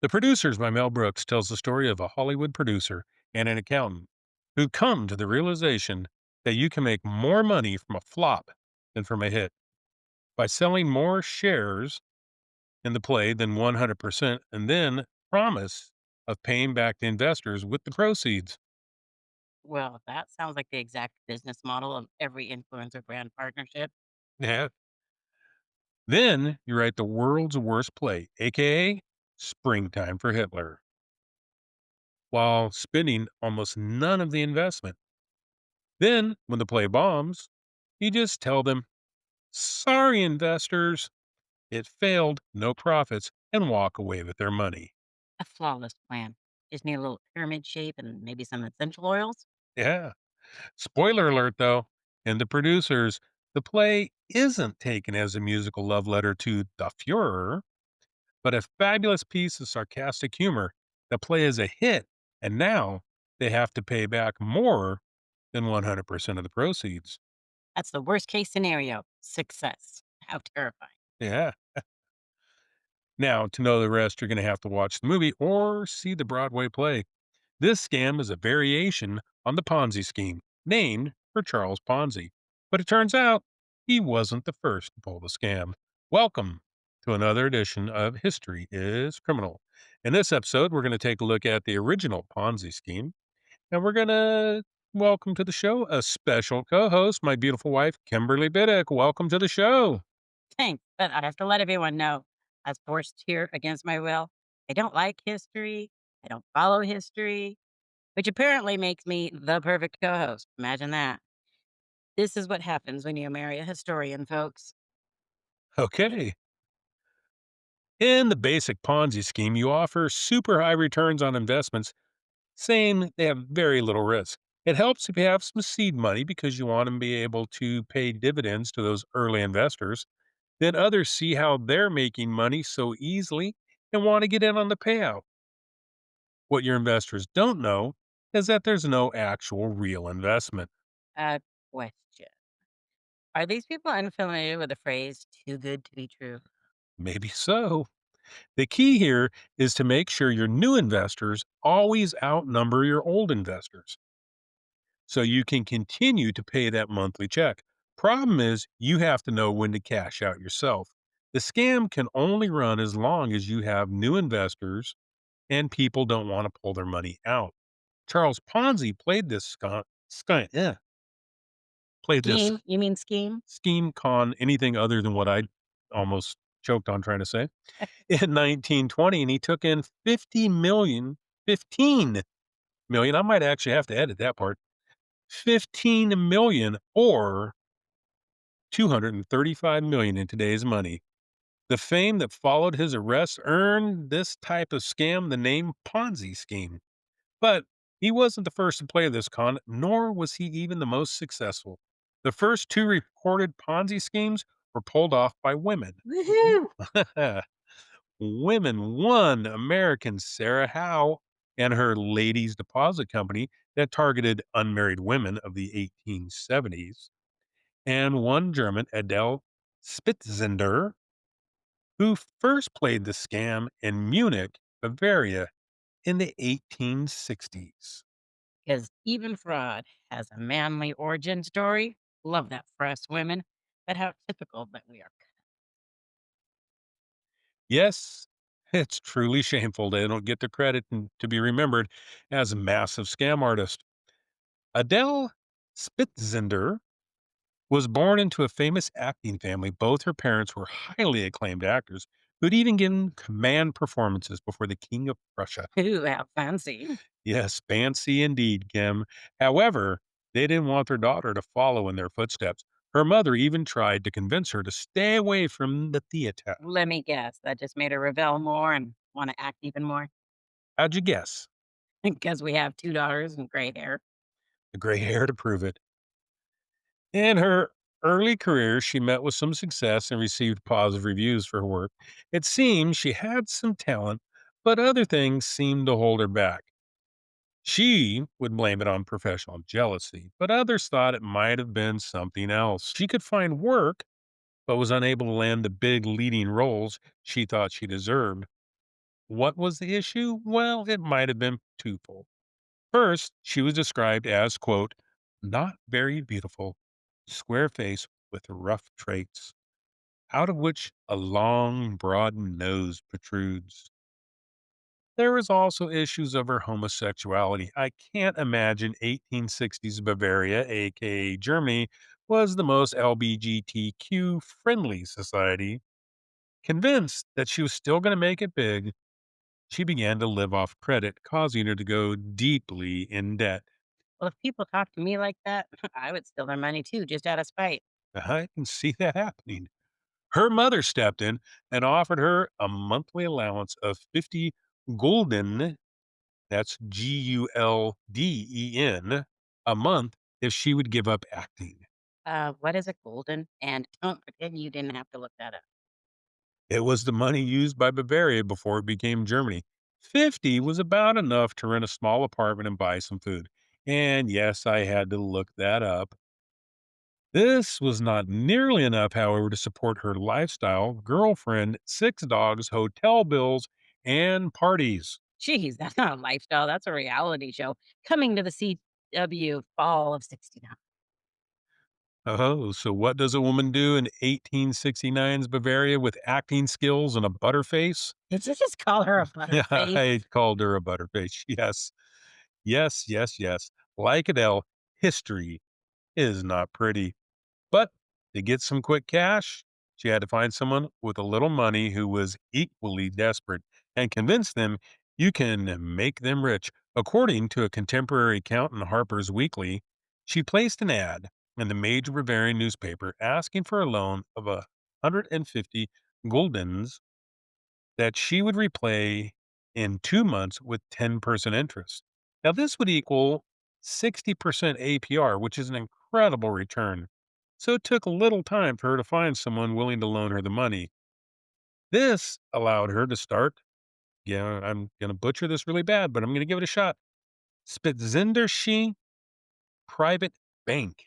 The Producers by Mel Brooks tells the story of a Hollywood producer and an accountant who come to the realization that you can make more money from a flop than from a hit by selling more shares in the play than 100% and then promise of paying back the investors with the proceeds. Well, that sounds like the exact business model of every influencer brand partnership. Yeah. Then you write the world's worst play, aka Springtime for Hitler, while spending almost none of the investment. Then, when the play bombs, you just tell them, sorry, investors, it failed, no profits, and walk away with their money. A flawless plan. Just need a little pyramid shape and maybe some essential oils. Yeah. Spoiler alert, though, and the producers, the play isn't taken as a musical love letter to the Fuhrer, but a fabulous piece of sarcastic humor. The play is a hit, and now they have to pay back more than 100% of the proceeds. That's the worst case scenario. Success. How terrifying. Yeah. Now, to know the rest, you're going to have to watch the movie or see the Broadway play. This scam is a variation on the Ponzi scheme, named for Charles Ponzi. But it turns out he wasn't the first to pull the scam. Welcome to another edition of History is Criminal. In this episode, we're going to take a look at the original Ponzi scheme, and we're going to welcome to the show a special co host, my beautiful wife, Kimberly Biddick. Welcome to the show. Thanks. But I have to let everyone know I was forced here against my will. I don't like history. I don't follow history, which apparently makes me the perfect co host. Imagine that. This is what happens when you marry a historian, folks. Okay. In the basic Ponzi scheme, you offer super high returns on investments saying they have very little risk. It helps if you have some seed money because you want to be able to pay dividends to those early investors. Then others see how they're making money so easily and want to get in on the payout. What your investors don't know is that there's no actual real investment. A question. Are these people unfamiliar with the phrase too good to be true? Maybe so. The key here is to make sure your new investors always outnumber your old investors so you can continue to pay that monthly check. Problem is, you have to know when to cash out yourself. The scam can only run as long as you have new investors and people don't want to pull their money out. Charles Ponzi played this Scheme? You mean scheme? scheme con anything other than what I almost choked on trying to say in 1920, and he took in 15 million. I might actually have to edit that part. 15 million or 235 million in today's money. The fame that followed his arrest earned this type of scam the name Ponzi scheme. But he wasn't the first to play this con, nor was he even the most successful. The first two recorded Ponzi schemes were pulled off by women. Woohoo! Women, one American, Sarah Howe, and her Ladies Deposit Company that targeted unmarried women of the 1870s, and one German, Adele Spitzeder, who first played the scam in Munich, Bavaria in the 1860s. Because even fraud has a manly origin story. Love that for us women. But how typical that we are. Yes, it's truly shameful they don't get the credit and to be remembered as massive scam artists. Adele Spitzender was born into a famous acting family. Both her parents were highly acclaimed actors who'd even given command performances before the King of Prussia. Ooh, how fancy. Yes, fancy indeed, Kim. However, they didn't want their daughter to follow in their footsteps. Her mother even tried to convince her to stay away from the theater. Let me guess. That just made her rebel more and want to act even more. How'd you guess? Because we have two daughters and gray hair. The gray hair to prove it. In her early career, she met with some success and received positive reviews for her work. It seemed she had some talent, but other things seemed to hold her back. She would blame it on professional jealousy, but others thought it might have been something else. She could find work, but was unable to land the big leading roles she thought she deserved. What was the issue? Well, it might have been twofold. First, she was described as, quote, not very beautiful, square face with rough traits, out of which a long, broad nose protrudes. There was also issues of her homosexuality. I can't imagine 1860s Bavaria, aka Germany, was the most LBGTQ friendly society. Convinced that she was still going to make it big, she began to live off credit, causing her to go deeply in debt. Well, if people talk to me like that, I would steal their money too, just out of spite. I can see that happening. Her mother stepped in and offered her a monthly allowance of 50 gulden, that's Gulden, a month if she would give up acting. What is a golden? And don't pretend you didn't have to look that up. It was the money used by Bavaria before it became Germany. 50 was about enough to rent a small apartment and buy some food. And yes, I had to look that up. This was not nearly enough, however, to support her lifestyle, girlfriend, 6 dogs, hotel bills, and parties. Geez, that's not a lifestyle. That's a reality show. Coming to the CW fall of 69. Oh, so what does a woman do in 1869's Bavaria with acting skills and a butterface? Did you just call her a Yeah, butterface? I called her a butterface. Yes, yes, yes, yes. Like Adele, history is not pretty. But to get some quick cash, she had to find someone with a little money who was equally desperate and convince them you can make them rich. According to a contemporary account in Harper's Weekly, she placed an ad in the major Bavarian newspaper asking for a loan of 150 guldens that she would repay in 2 months with 10% interest. Now, this would equal 60% APR, which is an incredible return. So it took a little time for her to find someone willing to loan her the money. This allowed her to start, yeah, I'm going to butcher this really bad, but I'm going to give it a shot. Spitzendersche Private Bank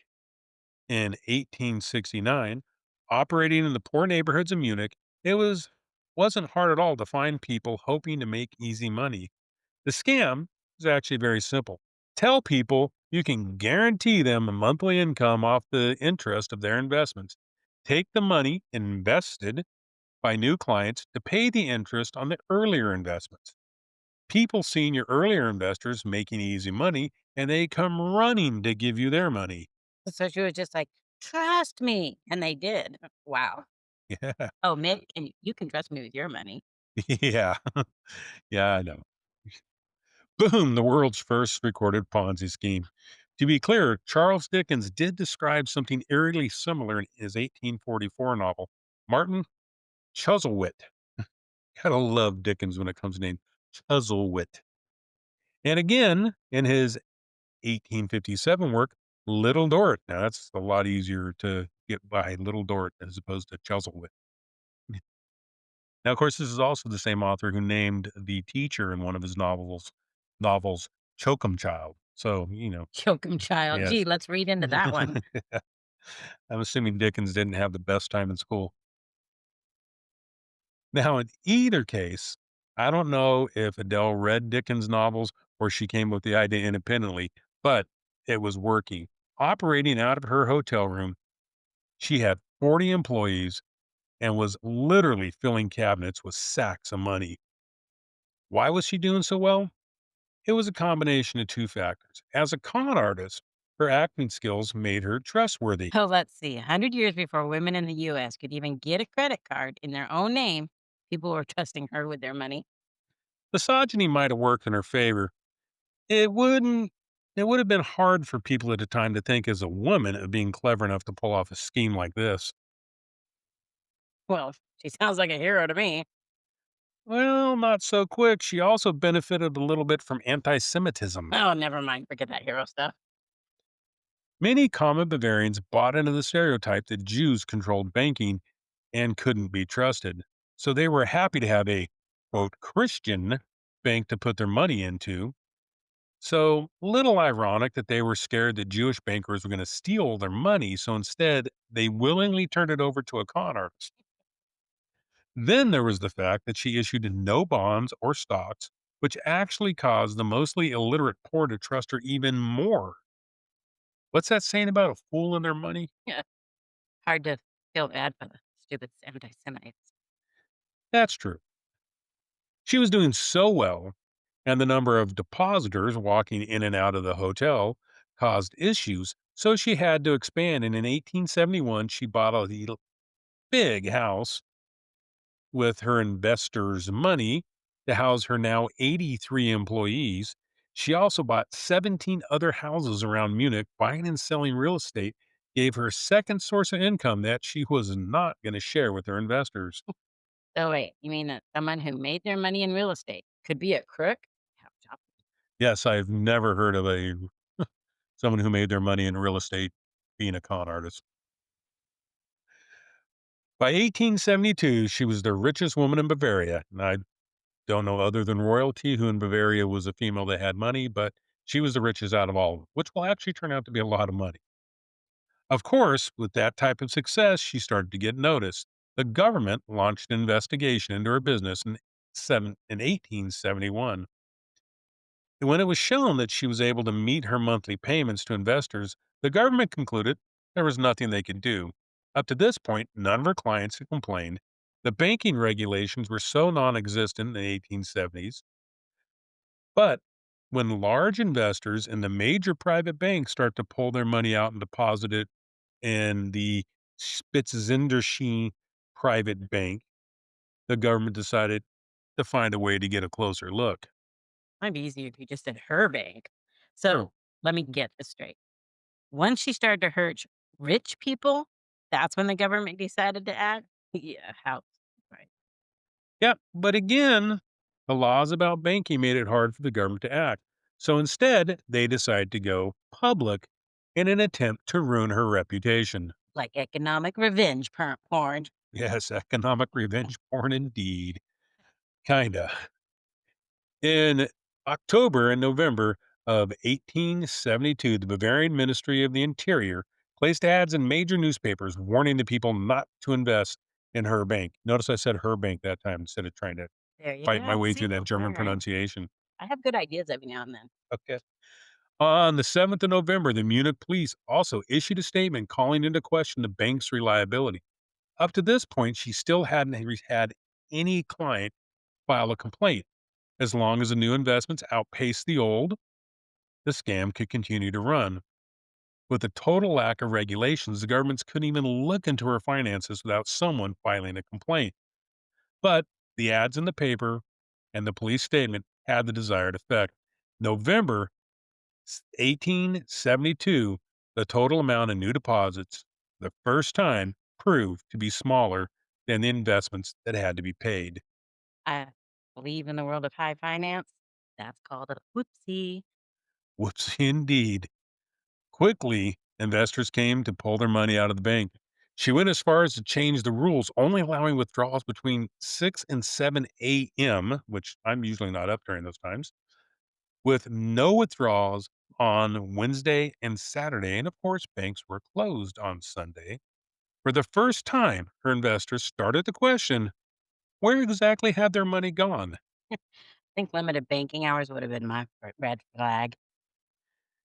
in 1869, operating in the poor neighborhoods of Munich. Wasn't hard at all to find people hoping to make easy money. The scam is actually very simple. Tell people you can guarantee them a monthly income off the interest of their investments. Take the money invested by new clients to pay the interest on the earlier investments. People seeing your earlier investors making easy money and they come running to give you their money. So she was just like, trust me. And they did. Wow. Yeah. Oh, Mick, and you can trust me with your money. Yeah. Yeah, I know. Boom, the world's first recorded Ponzi scheme. To be clear, Charles Dickens did describe something eerily similar in his 1844 novel, Martin Chuzzlewit. Gotta love Dickens when it comes to name Chuzzlewit. And again, in his 1857 work, Little Dorrit. Now, that's a lot easier to get by, Little Dorrit, as opposed to Chuzzlewit. Now, of course, this is also the same author who named the teacher in one of his novels, Chokum Child. So, Jokum child. yes. Gee, let's read into that one. I'm assuming Dickens didn't have the best time in school. Now, in either case, I don't know if Adele read Dickens' novels or she came up with the idea independently, but it was working. Operating out of her hotel room, she had 40 employees and was literally filling cabinets with sacks of money. Why was she doing so well? It was a combination of two factors. As a con artist, her acting skills made her trustworthy. Oh, let's see. 100 years before women in the US could even get a credit card in their own name, people were trusting her with their money. Misogyny might have worked in her favor. It wouldn't it would have been hard for people at the time to think as a woman of being clever enough to pull off a scheme like this. Well, she sounds like a hero to me. Well, not so quick. She also benefited a little bit from anti Semitism. Oh, never mind. Forget that hero stuff. Many common Bavarians bought into the stereotype that Jews controlled banking and couldn't be trusted. So they were happy to have a quote Christian bank to put their money into. So, little ironic that they were scared that Jewish bankers were going to steal their money. So instead, they willingly turned it over to a con artist. Then there was the fact that she issued no bonds or stocks, which actually caused the mostly illiterate poor to trust her even more. What's that saying about a fool and their money? Yeah. Hard to feel bad for the stupid anti-Semites. That's true. She was doing so well, and the number of depositors walking in and out of the hotel caused issues, so she had to expand. And in 1871, she bought a big house with her investors' money to house her now 83 employees. She also bought 17 other houses around Munich. Buying and selling real estate gave her a second source of income that she was not going to share with her investors. So wait, you mean that someone who made their money in real estate could be a crook? How shocking. Yes, I've never heard of a someone who made their money in real estate being a con artist. By 1872, she was the richest woman in Bavaria. And I don't know other than royalty who in Bavaria was a female that had money, but she was the richest out of all of them, which will actually turn out to be a lot of money. Of course, with that type of success, she started to get noticed. The government launched an investigation into her business in 1871. And when it was shown that she was able to meet her monthly payments to investors, the government concluded there was nothing they could do. Up to this point, none of her clients had complained. The banking regulations were so non existent in the 1870s. But when large investors in the major private banks start to pull their money out and deposit it in the Spitzender private bank, the government decided to find a way to get a closer look. Might be easier if you just said her bank. So let me get this straight. Once she started to hurt rich people, that's when the government decided to act? Yeah, how right. Yeah, but again, the laws about banking made it hard for the government to act. So instead, they decided to go public in an attempt to ruin her reputation. Like economic revenge porn. Yes, economic revenge porn indeed. Kinda. In October and November of 1872, the Bavarian Ministry of the Interior placed ads in major newspapers warning the people not to invest in her bank. Notice I said her bank that time instead of trying to There you fight my go. way through See? that All German right. pronunciation. I have good ideas every now and then. Okay. On the 7th of November, the Munich police also issued a statement calling into question the bank's reliability. Up to this point, she still hadn't had any client file a complaint. As long as the new investments outpaced the old, the scam could continue to run. With a total lack of regulations, the governments couldn't even look into her finances without someone filing a complaint. But the ads in the paper and the police statement had the desired effect. November 1872, the total amount of new deposits, the first time, proved to be smaller than the investments that had to be paid. I believe in the world of high finance. That's called a whoopsie. Whoops, indeed. Quickly, investors came to pull their money out of the bank. She went as far as to change the rules, only allowing withdrawals between 6 and 7 a.m., which I'm usually not up during those times, with no withdrawals on Wednesday and Saturday. And of course, banks were closed on Sunday. For the first time, her investors started to question where exactly had their money gone. Think limited banking hours would have been my red flag.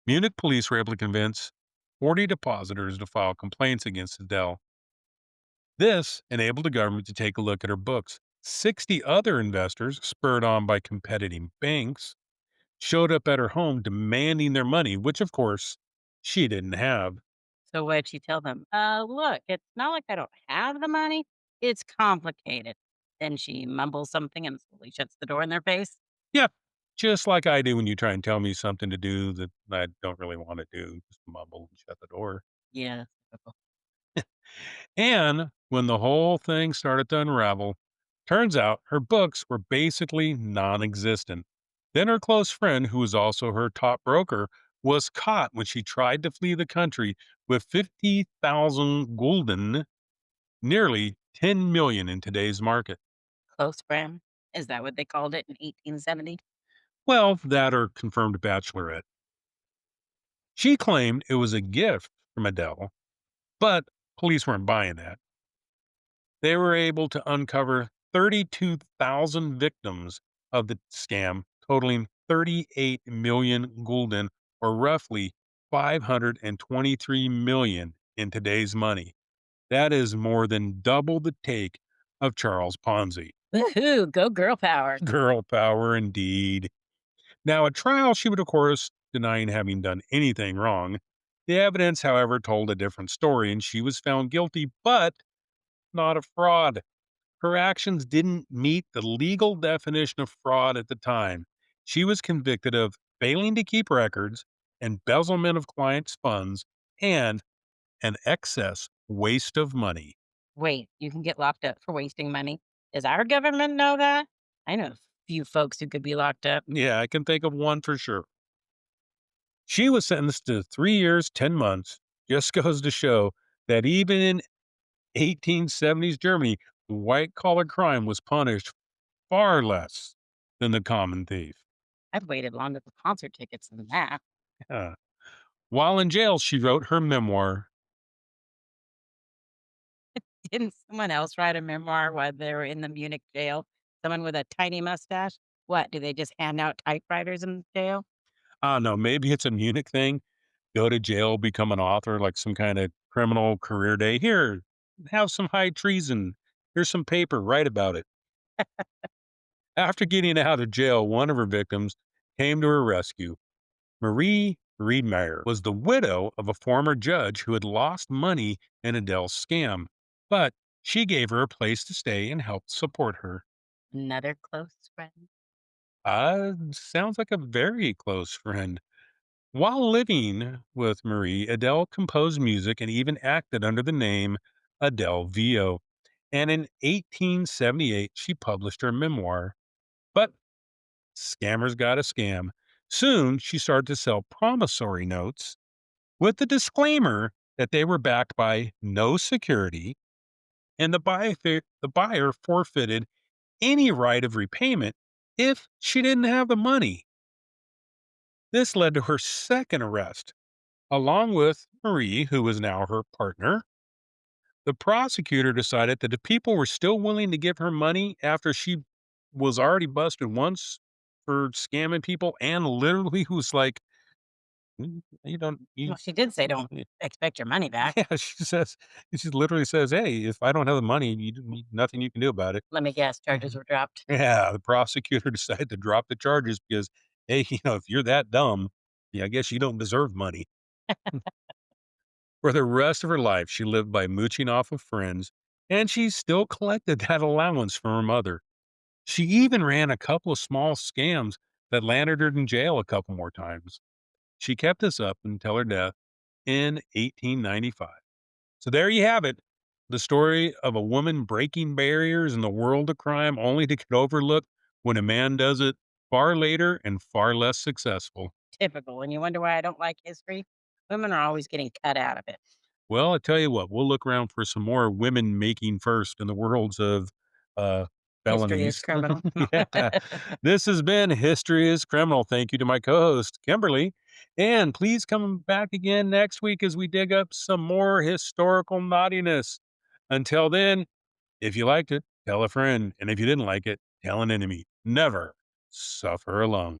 Munich police were able to convince 40 depositors to file complaints against Adele. This enabled the government to take a look at her books. 60 other investors, spurred on by competing banks, showed up at her home demanding their money, which of course she didn't have. So what'd she tell them? Look, it's not like I don't have the money. It's complicated. Then she mumbles something and slowly shuts the door in their face. Yeah, just like I do when you try and tell me something to do that I don't really want to do, just mumble and shut the door. Yeah. And when the whole thing started to unravel, turns out her books were basically non existent. Then her close friend, who was also her top broker, was caught when she tried to flee the country with 50,000 gulden, nearly 10 million in today's market. Close friend. Is that what they called it in 1870? Well, that or confirmed bachelorette. She claimed it was a gift from Adele, but police weren't buying that. They were able to uncover 32,000 victims of the scam, totaling 38 million gulden, or roughly 523 million in today's money. That is more than double the take of Charles Ponzi. Woohoo, go girl power. Girl power indeed. Now, at trial, she would, of course, denying having done anything wrong. The evidence, however, told a different story, and she was found guilty, but not of fraud. Her actions didn't meet the legal definition of fraud at the time. She was convicted of failing to keep records, embezzlement of clients' funds, and an excess waste of money. Wait, you can get locked up for wasting money. Does our government know that? I know a few folks who could be locked up. Yeah, I can think of one for sure. She was sentenced to 3 years, 10 months. Just goes to show that even in 1870s Germany, white collar crime was punished far less than the common thief. I've waited longer for concert tickets than that. Yeah. While in jail, she wrote her memoir. Didn't someone else write a memoir while they were in the Munich jail? Someone with a tiny mustache? What, do they just hand out typewriters in jail? I don't know, maybe it's a Munich thing. Go to jail, become an author, like some kind of criminal career day. Here, have some high treason. Here's some paper, write about it. After getting out of jail, one of her victims came to her rescue. Marie Riedmeier was the widow of a former judge who had lost money in Adele's scam, but she gave her a place to stay and helped support her. Another close friend? Sounds like a very close friend. While living with Marie, Adele composed music and even acted under the name Adele Vio. And in 1878, she published her memoir. But scammers got a scam. Soon, she started to sell promissory notes with the disclaimer that they were backed by no security, and the buyer forfeited any right of repayment if she didn't have the money. This led to her second arrest, along with Marie, who was now her partner. The prosecutor decided that if people were still willing to give her money after she was already busted once for scamming people and literally was like, you don't, you, Well, she did say don't expect your money back. yeah, she literally says, hey, if I don't have the money, nothing you can do about it. Let me guess, charges Mhm. were dropped. Yeah, the prosecutor decided to drop the charges because, hey, if you're that dumb, yeah, I guess you don't deserve money. For the rest of her life, she lived by mooching off of friends, and she still collected that allowance from her mother. She even ran a couple of small scams that landed her in jail a couple more times. She kept this up until her death in 1895. So there you have it. The story of a woman breaking barriers in the world of crime only to get overlooked when a man does it far later and far less successful. Typical. And you wonder why I don't like history? Women are always getting cut out of it. Well, I tell you what, we'll look around for some more women making first in the worlds of uh, History is felonies. criminal. Yeah. This has been History is Criminal. Thank you to my co host, Kimberly. And please come back again next week as we dig up some more historical naughtiness. Until then, if you liked it, tell a friend. And if you didn't like it, tell an enemy. Never suffer alone.